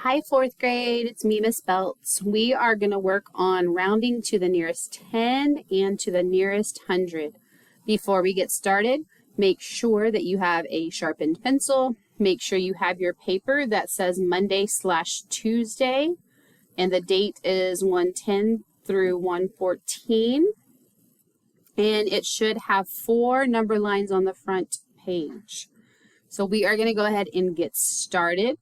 Hi, fourth grade. It's me, Miss Belts. We are going to work on rounding to the nearest 10 and to the nearest 100. Before we get started, make sure that you have a sharpened pencil. Make sure you have your paper that says Monday/Tuesday, and the date is 1/10 through 1/14. And it should have 4 number lines on the front page. So we are going to go ahead and get started.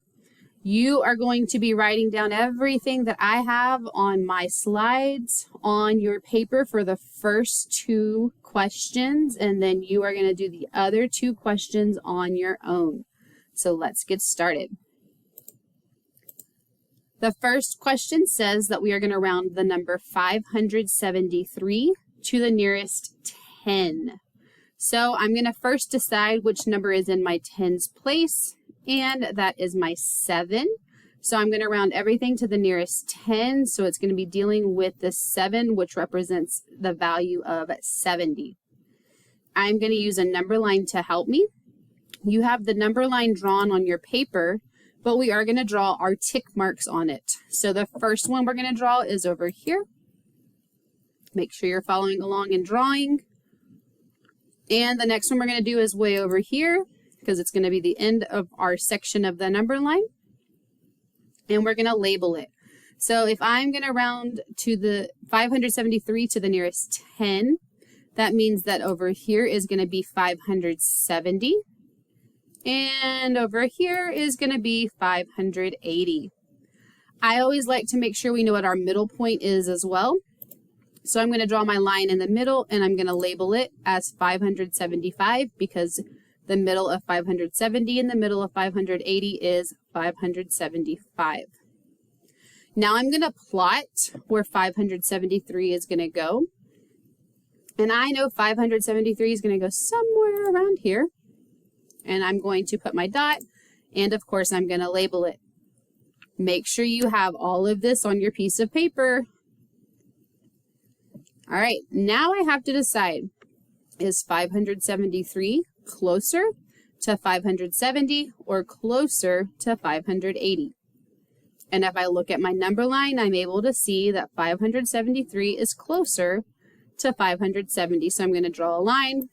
You are going to be writing down everything that I have on my slides on your paper for the first 2 questions, and then you are going to do the other 2 questions on your own. So let's get started. The first question says that we are going to round the number 573 to the nearest 10. So I'm going to first decide which number is in my tens place, and that is my 7. So I'm going to round everything to the nearest 10. So it's going to be dealing with the 7, which represents the value of 70. I'm going to use a number line to help me. You have the number line drawn on your paper, but we are going to draw our tick marks on it. So the first one we're going to draw is over here. Make sure you're following along in drawing. And the next one we're going to do is way over here, because it's going to be the end of our section of the number line. And we're going to label it. So if I'm going to round to the 573 to the nearest 10, that means that over here is going to be 570. And over here is going to be 580. I always like to make sure we know what our middle point is as well. So I'm going to draw my line in the middle, and I'm going to label it as 575 because the middle of 570 and the middle of 580 is 575. Now I'm going to plot where 573 is going to go. And I know 573 is going to go somewhere around here. And I'm going to put my dot, and of course I'm going to label it. Make sure you have all of this on your piece of paper. All right, now I have to decide, is 573 closer to 570 or closer to 580? And if I look at my number line, I'm able to see that 573 is closer to 570. So I'm going to draw a line,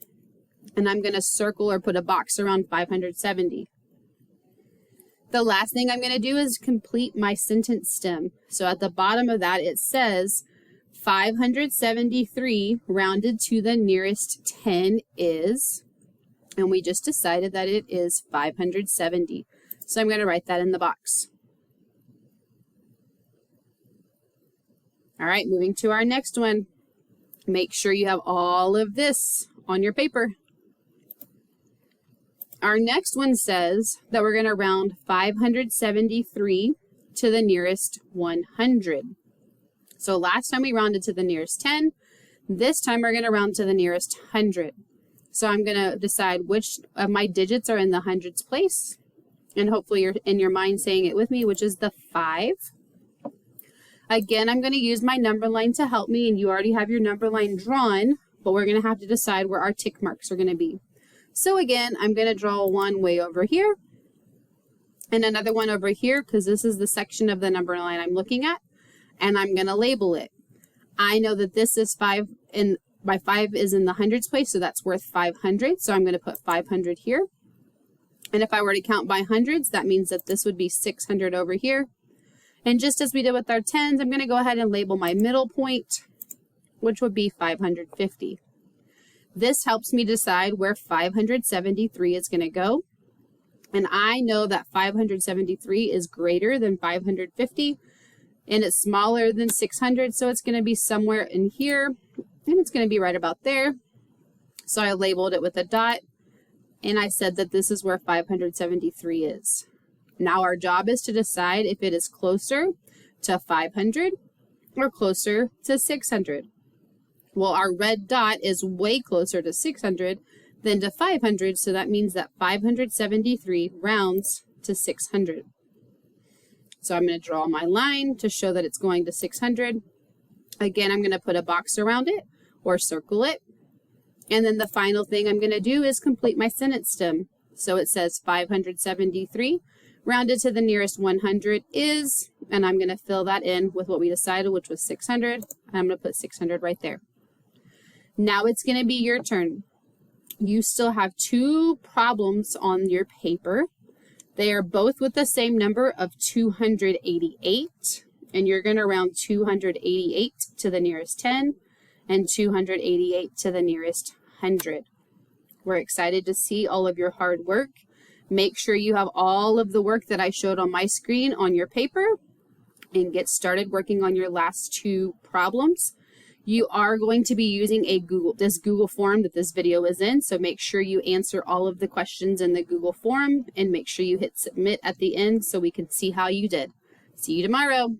and I'm going to circle or put a box around 570. The last thing I'm going to do is complete my sentence stem. So at the bottom of that, it says 573 rounded to the nearest 10 is, and we just decided that it is 570. So I'm going to write that in the box. All right, moving to our next one. Make sure you have all of this on your paper. Our next one says that we're going to round 573 to the nearest 100. So last time we rounded to the nearest 10. This time we're going to round to the nearest 100. So I'm going to decide which of my digits are in the hundreds place. And hopefully you're in your mind saying it with me, which is the 5. Again, I'm going to use my number line to help me, and you already have your number line drawn, but we're going to have to decide where our tick marks are going to be. So again, I'm going to draw one way over here and another one over here because this is the section of the number line I'm looking at, and I'm going to label it. I know that this is 5, and my 5 is in the hundreds place, so that's worth 500. So I'm going to put 500 here. And if I were to count by hundreds, that means that this would be 600 over here. And just as we did with our tens, I'm going to go ahead and label my middle point, which would be 550. This helps me decide where 573 is going to go. And I know that 573 is greater than 550, and it's smaller than 600, so it's going to be somewhere in here, and it's going to be right about there. So I labeled it with a dot, and I said that this is where 573 is. Now our job is to decide if it is closer to 500 or closer to 600. Well, our red dot is way closer to 600 than to 500, so that means that 573 rounds to 600. So I'm going to draw my line to show that it's going to 600. Again, I'm going to put a box around it or circle it. And then the final thing I'm going to do is complete my sentence stem. So it says 573 rounded to the nearest 100 is, and I'm going to fill that in with what we decided, which was 600. I'm going to put 600 right there. Now it's going to be your turn. You still have 2 problems on your paper. They are both with the same number of 288, and you're going to round 288 to the nearest 10 and 288 to the nearest 100. We're excited to see all of your hard work. Make sure you have all of the work that I showed on my screen on your paper and get started working on your last 2 problems. You are going to be using this Google form that this video is in, so make sure you answer all of the questions in the Google form and make sure you hit submit at the end so we can see how you did. See you tomorrow.